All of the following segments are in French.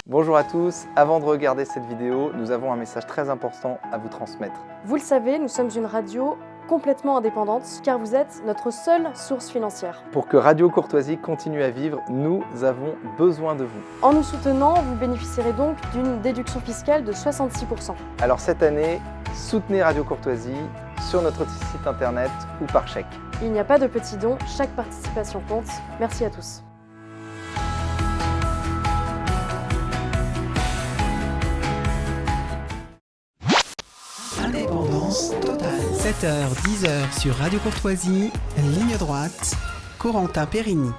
Bonjour à tous, avant de regarder cette vidéo, nous avons un message très important à vous transmettre. Vous le savez, nous sommes une radio complètement indépendante car vous êtes notre seule source financière. Pour que Radio Courtoisie continue à vivre, nous avons besoin de vous. En nous soutenant, vous bénéficierez donc d'une déduction fiscale de 66%. Alors cette année, soutenez Radio Courtoisie sur notre site internet ou par chèque. Il n'y a pas de petits dons, chaque participation compte. Merci à tous. Indépendance totale. 7h, 10h sur Radio Courtoisie, ligne droite, Corentin Périni.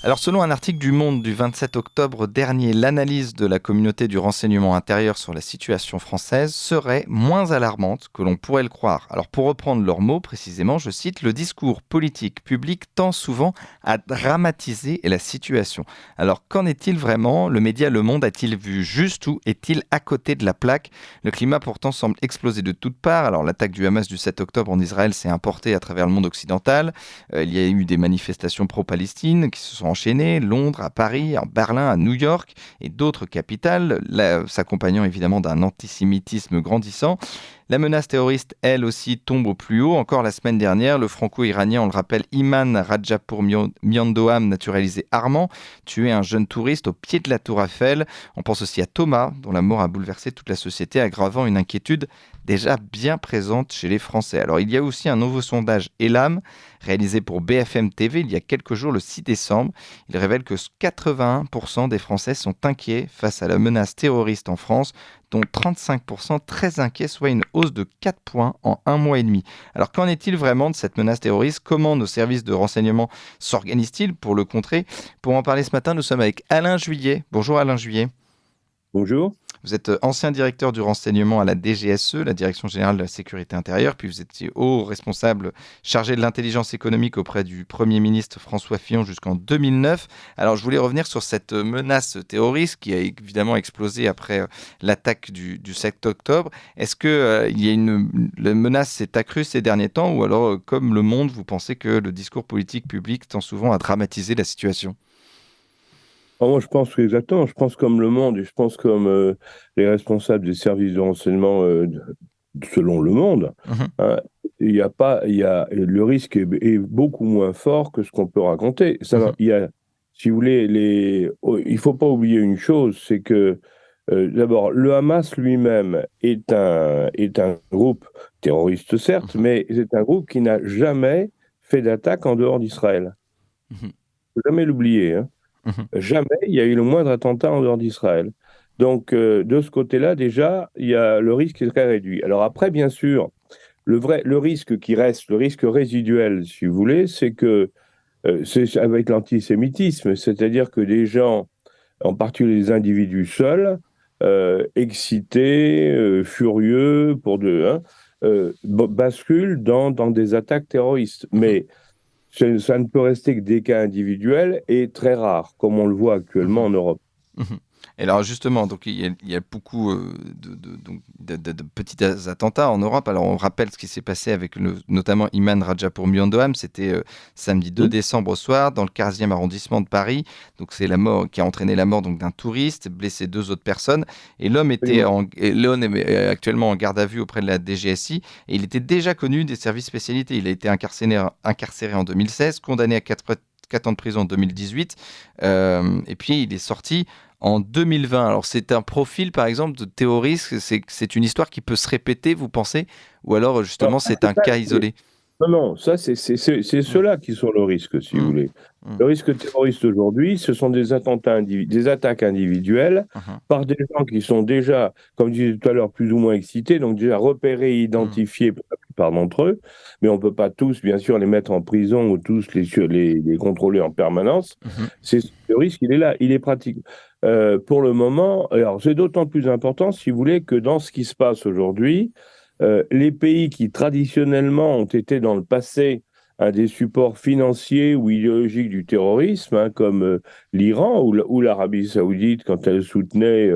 Alors selon un article du Monde du 27 octobre dernier, l'analyse de la communauté du renseignement intérieur sur la situation française serait moins alarmante que l'on pourrait le croire. Alors pour reprendre leurs mots précisément, je cite, « Le discours politique public tend souvent à dramatiser la situation ». Alors qu'en est-il vraiment ? Le média Le Monde a-t-il vu juste ou est-il à côté de la plaque ? Le climat pourtant semble exploser de toutes parts. Alors l'attaque du Hamas du 7 octobre en Israël s'est importée à travers le monde occidental. Il y a eu des manifestations pro-Palestine qui se sont enchaînées, Londres, à Paris, en Berlin, à New York et d'autres capitales, s'accompagnant évidemment d'un antisémitisme grandissant. La menace terroriste, elle aussi, tombe au plus haut. Encore la semaine dernière, le franco-iranien, on le rappelle, Iman Rajapour Miandoham, naturalisé armand, tué un jeune touriste au pied de la Tour Eiffel. On pense aussi à Thomas, dont la mort a bouleversé toute la société, aggravant une inquiétude déjà bien présente chez les Français. Alors, il y a aussi un nouveau sondage Elam, réalisé pour BFM TV il y a quelques jours, le 6 décembre. Il révèle que 81% des Français sont inquiets face à la menace terroriste en France, dont 35% très inquiets, soit une hausse de 4 points en un mois et demi. Alors qu'en est-il vraiment de cette menace terroriste ? Comment nos services de renseignement s'organisent-ils pour le contrer ? Pour en parler ce matin, nous sommes avec Alain Juillet. Bonjour Alain Juillet. Bonjour. Vous êtes ancien directeur du renseignement à la DGSE, la Direction Générale de la Sécurité Intérieure, puis vous étiez haut responsable chargé de l'intelligence économique auprès du Premier ministre François Fillon jusqu'en 2009. Alors je voulais revenir sur cette menace terroriste qui a évidemment explosé après l'attaque du 7 octobre. Est-ce que la menace s'est accrue ces derniers temps ou alors, comme Le Monde, vous pensez que le discours politique public tend souvent à dramatiser la situation ? Moi, je pense exactement. Je pense comme Le Monde et je pense comme les responsables des services de renseignement selon Le Monde. Hein, le risque est beaucoup moins fort que ce qu'on peut raconter. Si vous voulez, il faut pas oublier une chose, c'est que d'abord, le Hamas lui-même est un groupe terroriste, certes, mais c'est un groupe qui n'a jamais fait d'attaque en dehors d'Israël. Il ne faut jamais l'oublier, hein. Jamais il y a eu le moindre attentat en dehors d'Israël. Donc, de ce côté-là, déjà, le risque est très réduit. Alors après, bien sûr, le risque qui reste, le risque résiduel, si vous voulez, c'est que c'est avec l'antisémitisme, c'est-à-dire que des gens, en particulier les individus seuls, excités, furieux, basculent dans des attaques terroristes. Mais ça ne peut rester que des cas individuels et très rares, comme on le voit actuellement en Europe. Et alors justement, donc il y a beaucoup de petits attentats en Europe. Alors on rappelle ce qui s'est passé avec notamment Iman Rajapour Miandoham. C'était samedi 2 décembre au soir dans le 15e arrondissement de Paris. Donc c'est la mort qui a entraîné la mort donc d'un touriste, blessé 2 autres personnes. Et l'homme est actuellement en garde à vue auprès de la DGSI. Et il était déjà connu des services spécialités. Il a été incarcéré en 2016, condamné à 4 ans de prison en 2018. Et puis il est sorti en 2020. Alors c'est un profil par exemple de terroriste, c'est une histoire qui peut se répéter, vous pensez ? Ou alors justement c'est un cas isolé ? Non, ça c'est ceux-là qui sont le risque, si vous voulez. Le risque terroriste aujourd'hui, ce sont des attaques individuelles par des gens qui sont déjà, comme je disais tout à l'heure, plus ou moins excités, donc déjà repérés, identifiés pour la plupart d'entre eux, mais on ne peut pas tous, bien sûr, les mettre en prison ou tous les contrôler en permanence. Le risque, il est là, il est pratique. Pour le moment, alors c'est d'autant plus important, si vous voulez, que dans ce qui se passe aujourd'hui, les pays qui traditionnellement ont été dans le passé un des supports financiers ou idéologiques du terrorisme, comme l'Iran ou l'Arabie Saoudite quand elle soutenait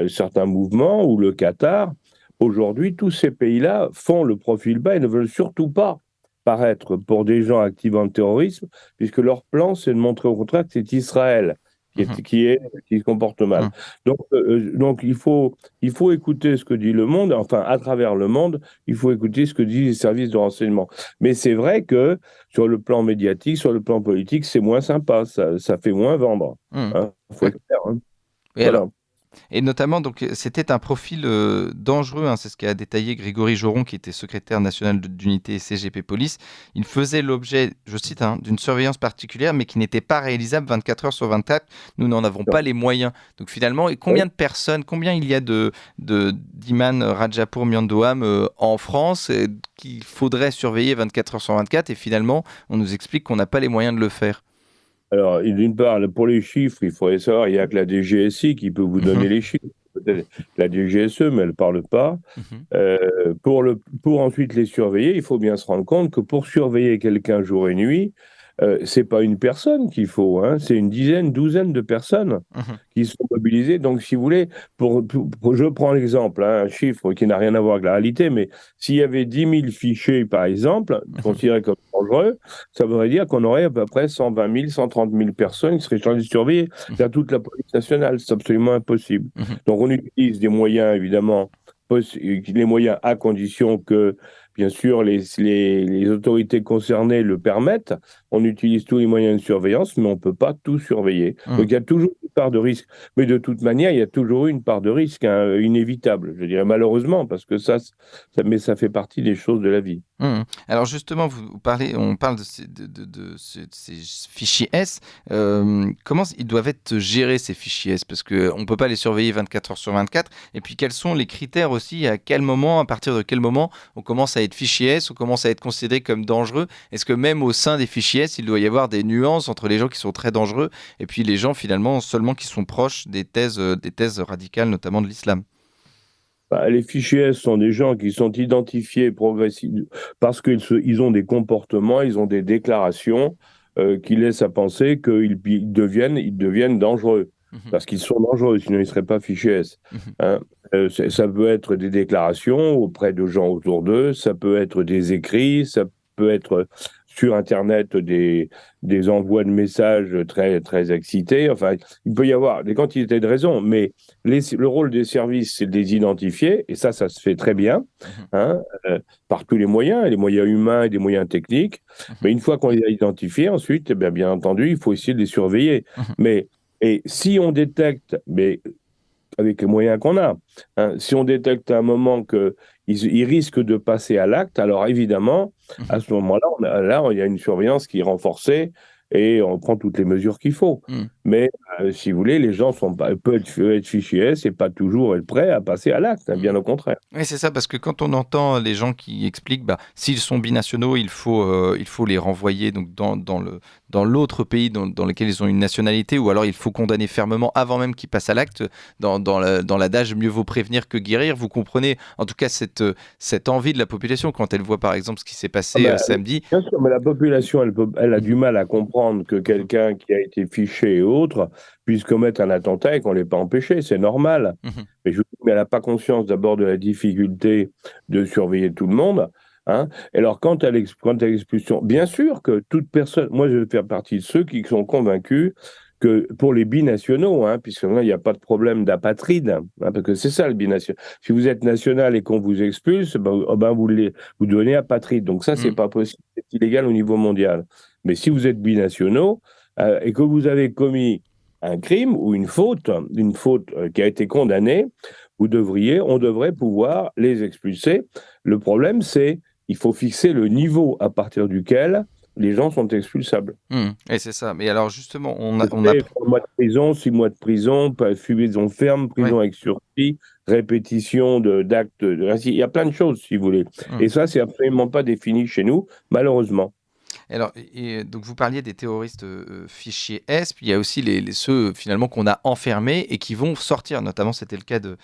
certains mouvements, ou le Qatar, aujourd'hui tous ces pays-là font le profil bas et ne veulent surtout pas paraître pour des gens actifs dans le terrorisme, puisque leur plan c'est de montrer au contraire que c'est Israël qui se comporte mal. Donc il faut écouter ce que dit le monde, enfin, à travers le monde, il faut écouter ce que disent les services de renseignement. Mais c'est vrai que sur le plan médiatique, sur le plan politique, c'est moins sympa, ça fait moins vendre. Faut être clair. Et voilà. Et notamment, donc, c'était un profil dangereux, c'est ce qu'a détaillé Grégory Joron, qui était secrétaire national d'unité CGP Police. Il faisait l'objet, je cite, d'une surveillance particulière, mais qui n'était pas réalisable 24 heures sur 24. Nous n'en avons pas les moyens. Donc finalement, et combien de personnes, combien il y a d'Iman Rajapour Myandowam en France qu'il faudrait surveiller 24 heures sur 24, et finalement, on nous explique qu'on n'a pas les moyens de le faire. Alors, d'une part, pour les chiffres, il faudrait savoir, il n'y a que la DGSI qui peut vous donner les chiffres. Peut-être la DGSE, mais elle ne parle pas. Pour ensuite les surveiller, il faut bien se rendre compte que pour surveiller quelqu'un jour et nuit, ce n'est pas une personne qu'il faut, c'est une douzaine de personnes qui sont mobilisées. Donc, si vous voulez, je prends l'exemple, un chiffre qui n'a rien à voir avec la réalité, mais s'il y avait 10 000 fichiers, par exemple, considérés comme dangereux, ça voudrait dire qu'on aurait à peu près 120 000, 130 000 personnes qui seraient chargées de surveiller toute la police nationale. C'est absolument impossible. Donc, on utilise des moyens, évidemment, les moyens à condition que, bien sûr, les autorités concernées le permettent. On utilise tous les moyens de surveillance, mais on ne peut pas tout surveiller. Donc, il y a toujours une part de risque. Mais de toute manière, il y a toujours une part de risque inévitable, je dirais malheureusement, parce que ça fait partie des choses de la vie. Alors justement, on parle de ces fichiers S. Comment ils doivent être gérés, ces fichiers S? Parce qu'on ne peut pas les surveiller 24 heures sur 24. Et puis, quels sont les critères aussi? À partir de quel moment on commence à être fichier S, on commence à être considéré comme dangereux? Est-ce que même au sein des fichiers S, il doit y avoir des nuances entre les gens qui sont très dangereux et puis les gens finalement seulement qui sont proches des thèses radicales, notamment de l'islam? Les fichiers S sont des gens qui sont identifiés progressivement parce qu'ils ont des comportements, ils ont des déclarations qui laissent à penser qu'ils deviennent dangereux. Parce qu'ils sont dangereux, sinon ils ne seraient pas fichiers S. Ça peut être des déclarations auprès de gens autour d'eux, ça peut être des écrits, ça peut être sur Internet des envois de messages très, très excités. Enfin, il peut y avoir des quantités de raisons, mais le rôle des services, c'est de les identifier, et ça se fait très bien, par tous les moyens humains et des moyens techniques. Mais une fois qu'on les a identifiés, ensuite, bien entendu, il faut essayer de les surveiller. Et si on détecte, mais avec les moyens qu'on a, si on détecte à un moment qu'ils risquent de passer à l'acte, alors évidemment, à ce moment-là, il y a une surveillance qui est renforcée et on prend toutes les mesures qu'il faut. Mais si vous voulez, les gens peuvent être fichiers S et pas toujours être prêts à passer à l'acte, bien au contraire. Oui, c'est ça, parce que quand on entend les gens qui expliquent s'ils sont binationaux, il faut les renvoyer donc, dans l'autre pays dans lequel ils ont une nationalité, ou alors il faut condamner fermement avant même qu'ils passent à l'acte, dans l'adage « mieux vaut prévenir que guérir ». Vous comprenez en tout cas cette envie de la population quand elle voit par exemple ce qui s'est passé samedi. Bien sûr, mais la population, elle a du mal à comprendre que quelqu'un qui a été fiché et autres puisse commettre un attentat et qu'on ne l'ait pas empêché, c'est normal. Mais elle n'a pas conscience d'abord de la difficulté de surveiller tout le monde. Et alors, quant à l'expulsion, bien sûr que toute personne, moi je vais faire partie de ceux qui sont convaincus que pour les binationaux, puisque là, il n'y a pas de problème d'apatride, parce que c'est ça le binational. Si vous êtes national et qu'on vous expulse, vous devenez apatride. Donc ça, c'est pas possible, c'est illégal au niveau mondial. Mais si vous êtes binationaux et que vous avez commis un crime ou une faute qui a été condamnée, on devrait pouvoir les expulser. Le problème, c'est qu'il faut fixer le niveau à partir duquel les gens sont expulsables. Et c'est ça. Mais alors justement, on a 3 mois de prison, 6 mois de prison, prison ferme, prison avec sursis, répétition d'actes. Il y a plein de choses, si vous voulez. Et ça, c'est absolument pas défini chez nous, malheureusement. Alors, donc vous parliez des terroristes fichiers S, puis il y a aussi ceux finalement qu'on a enfermés et qui vont sortir. Notamment, c'était le cas de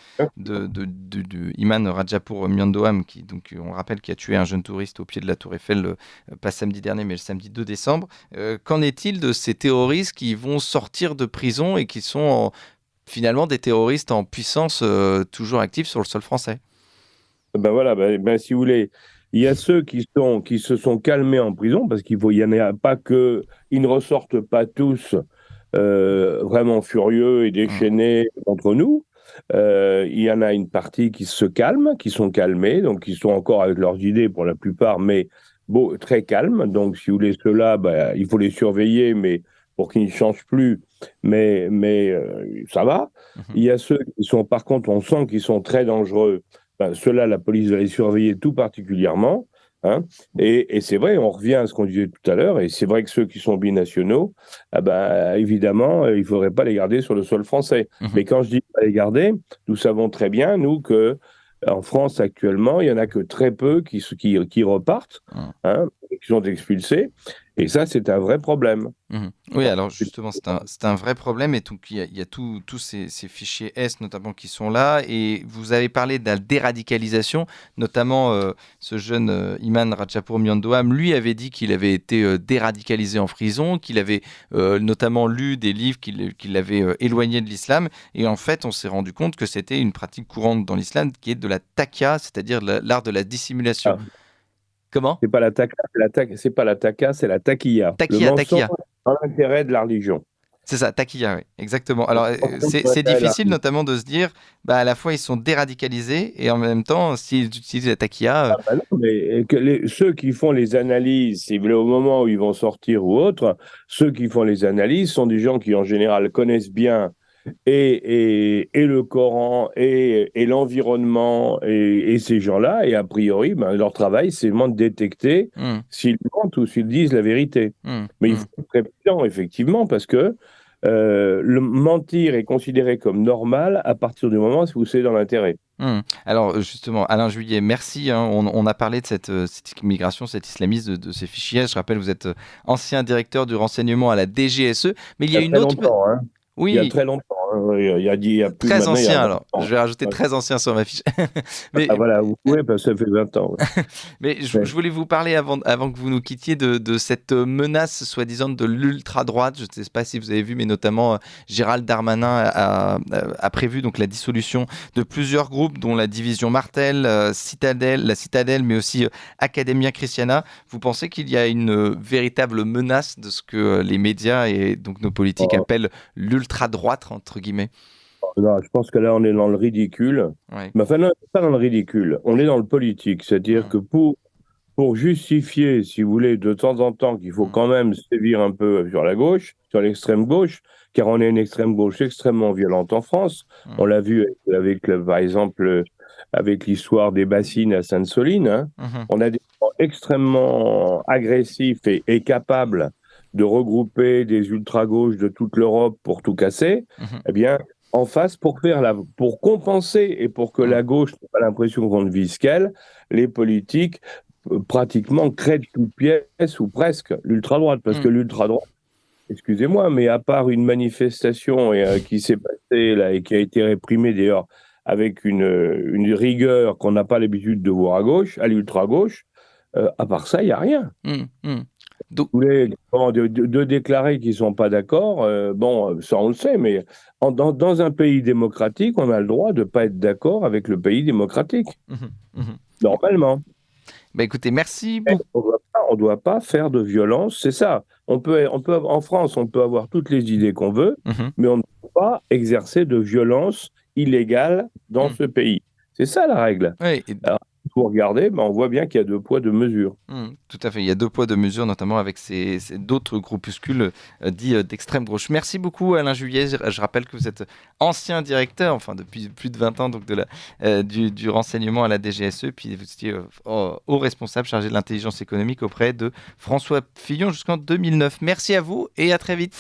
Iman Rajapour Myandowam, qui, donc, on rappelle, qui a tué un jeune touriste au pied de la Tour Eiffel, pas samedi dernier, mais le samedi 2 décembre. Qu'en est-il de ces terroristes qui vont sortir de prison et qui sont finalement des terroristes en puissance toujours actifs sur le sol français? Si vous voulez. Il y a ceux qui se sont calmés en prison, parce qu'il n'y en a pas ils ne ressortent pas tous vraiment furieux et déchaînés contre nous. Il y en a une partie qui se calme, qui sont calmés, donc qui sont encore avec leurs idées pour la plupart, mais très calmes. Donc, si vous voulez, ceux-là, il faut les surveiller, mais pour qu'ils ne changent plus. Mais ça va. Il y a ceux qui sont, par contre, on sent qu'ils sont très dangereux. Ceux-là, la police va les surveiller tout particulièrement. Hein. Et c'est vrai, on revient à ce qu'on disait tout à l'heure, et c'est vrai que ceux qui sont binationaux, évidemment, il ne faudrait pas les garder sur le sol français. Mais quand je dis pas les garder, nous savons très bien, nous, que en France actuellement, il n'y en a que très peu qui repartent, qui sont expulsés, et ça, c'est un vrai problème. Oui, alors justement, c'est un vrai problème, et donc il y a tous ces fichiers S notamment qui sont là, et vous avez parlé de la déradicalisation, notamment ce jeune Iman Ratchapour Myondoam, lui avait dit qu'il avait été déradicalisé en prison, qu'il avait notamment lu des livres qui l'avaient éloigné de l'islam, et en fait on s'est rendu compte que c'était une pratique courante dans l'islam qui est de la taqiyya, c'est-à-dire l'art de la dissimulation. Comment ? C'est pas la taqiyya, c'est la taqiyya. Taqiyya, taqiyya. Dans l'intérêt de la religion. C'est ça, taqiyya, oui, exactement. Alors, c'est difficile notamment de se dire, à la fois ils sont déradicalisés et en même temps, s'ils utilisent la taqiyya... non, mais ceux qui font les analyses, si vous voulez, au moment où ils vont sortir ou autre, ceux qui font les analyses sont des gens qui en général connaissent bien et le Coran et l'environnement et ces gens-là, et a priori, leur travail, c'est vraiment de détecter s'ils mentent ou s'ils disent la vérité. Mais il faut être très prudent, effectivement, parce que le mentir est considéré comme normal à partir du moment où c'est dans l'intérêt. Alors justement, Alain Juillet, merci. On a parlé de cette immigration, cet islamisme, de ces fichiers. Je rappelle, vous êtes ancien directeur du renseignement à la DGSE, mais il y a une autre... Oui. Il y a très longtemps. Il y a plus très ancien, alors. Je vais rajouter très ancien sur ma fiche. Mais... voilà, vous pouvez, parce que ça fait 20 ans. Mais je voulais vous parler, avant que vous nous quittiez, de cette menace soi-disant de l'ultra-droite. Je ne sais pas si vous avez vu, mais notamment Gérald Darmanin a prévu donc la dissolution de plusieurs groupes, dont la division Martel, la Citadelle, mais aussi Academia Christiana. Vous pensez qu'il y a une véritable menace de ce que les médias et donc nos politiques appellent l'ultra-droite, entre guillemets? Non, je pense que là, on est dans le ridicule. Ouais. Mais enfin, non, pas dans le ridicule. On est dans le politique. C'est-à-dire que pour justifier, si vous voulez, de temps en temps, qu'il faut quand même sévir un peu sur la gauche, sur l'extrême gauche, car on est une extrême gauche extrêmement violente en France. On l'a vu par exemple, avec l'histoire des bassines à Sainte-Soline. On a des gens extrêmement agressifs et capables de regrouper des ultra-gauches de toute l'Europe pour tout casser. Eh bien, en face, pour compenser et pour que la gauche n'ait pas l'impression qu'on ne vise qu'elle, les politiques pratiquement créent de toutes pièces ou presque l'ultra-droite, parce que l'ultra-droite, excusez-moi, mais à part une manifestation qui s'est passée là et qui a été réprimée d'ailleurs avec une rigueur qu'on n'a pas l'habitude de voir à l'ultra-gauche, à part ça, il n'y a rien. Donc, vous voulez de déclarer qu'ils ne sont pas d'accord, ça on le sait, mais dans un pays démocratique, on a le droit de ne pas être d'accord avec le pays démocratique. Normalement. Écoutez, merci beaucoup. On ne doit pas faire de violence, c'est ça. En France, on peut avoir toutes les idées qu'on veut, mais on ne peut pas exercer de violence illégale dans ce pays. C'est ça la règle. Oui, Alors, vous regardez, on voit bien qu'il y a 2 poids, 2 mesures. Tout à fait, il y a 2 poids, 2 mesures, notamment avec d'autres groupuscules dits d'extrême gauche. Merci beaucoup Alain Juillet, je rappelle que vous êtes ancien directeur, depuis plus de 20 ans donc du renseignement à la DGSE, puis vous étiez haut responsable chargé de l'intelligence économique auprès de François Fillon jusqu'en 2009. Merci à vous et à très vite.